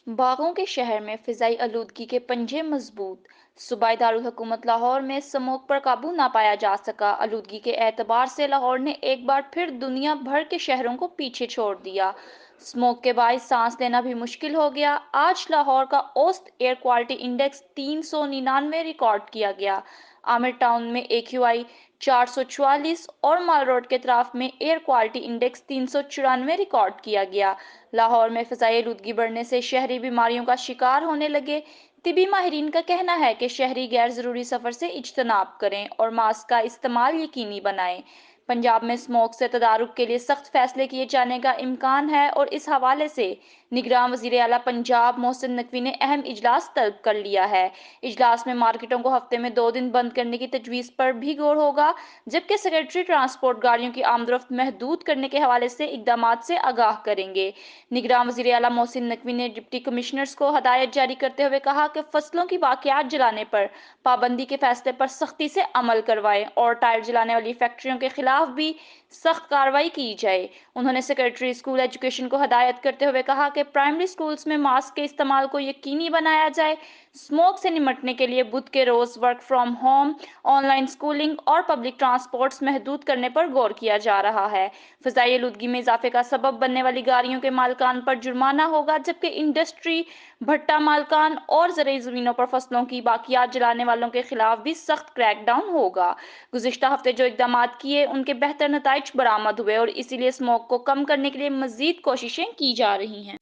बागों के शहर में फिजाई आलूदगी के पंजे मजबूत। सूबाई दारुल हुकूमत लाहौर में स्मोग पर काबू ना पाया जा सका। आलूदगी के एतबार से लाहौर ने एक बार फिर दुनिया भर के शहरों को पीछे छोड़ दिया। स्मोक के बायस सांस लेना भी मुश्किल हो गया। आज लाहौर का औसत एयर क्वालिटी इंडेक्स 399 रिकॉर्ड किया गया। आमिर टाउन में AQI 444 और माल रोड के अतराफ में एयर क्वालिटी इंडेक्स 394 रिकॉर्ड किया गया। लाहौर में फ़िज़ाई आलूदगी बढ़ने से शहरी बीमारियों का शिकार होने लगे। तिबी माहिरीन का कहना है कि शहरी गैर ज़रूरी सफ़र से इज्तनाब करें और मास्क का इस्तेमाल यकीनी बनाएं। पंजाब में स्मोक से तदारुक के लिए सख्त फैसले किए जाने का इम्कान है और इस हवाले से निगरान वज़ीर आला पंजाब मोहसिन नकवी ने अहम इजलास तलब कर लिया है। इजलास में मार्केटों को हफ्ते में 2 दिन बंद करने की तजवीज़ पर भी गौर होगा, जबकि सेक्रेटरी ट्रांसपोर्ट गाड़ियों की आमदरफ्त महदूद करने के हवाले से इकदामात से आगाह करेंगे। निगरान वज़ीर आला मोहसिन नकवी ने डिप्टी कमिश्नर्स को हदायत जारी करते हुए कहा कि फसलों की बाकियात जलाने पर पाबंदी के फैसले पर सख्ती से अमल करवाएं और टायर जलाने वाली फैक्ट्रियों के खिलाफ भी सख्त कार्रवाई की जाए। उन्होंने सेक्रेटरी स्कूल एजुकेशन को हदायत करते हुए कहा कि प्राइमरी स्कूल्स में मास्क के इस्तेमाल को यकीनी बनाया जाए। स्मोक से निमटने के लिए बुध के रोज work from home, online schooling और पब्लिक ट्रांसपोर्ट्स महदूद करने पर गौर किया जा रहा है। फ़िज़ाई आलूदगी में इजाफे का सबब बनने वाली गाड़ियों के मालिकान पर जुर्माना होगा, जबकि इंडस्ट्री, भट्टा मालिकान और ज़रूरी ज़मीनों पर फसलों की बाकियात जलाने वालों के खिलाफ भी सख्त क्रैकडाउन होगा। गुज़िश्ता हफ्ते जो इक़दामात किए उनके बेहतर नताइज बरामद हुए और इसीलिए स्मोक को कम करने के लिए मज़ीद कोशिशें की जा रही हैं।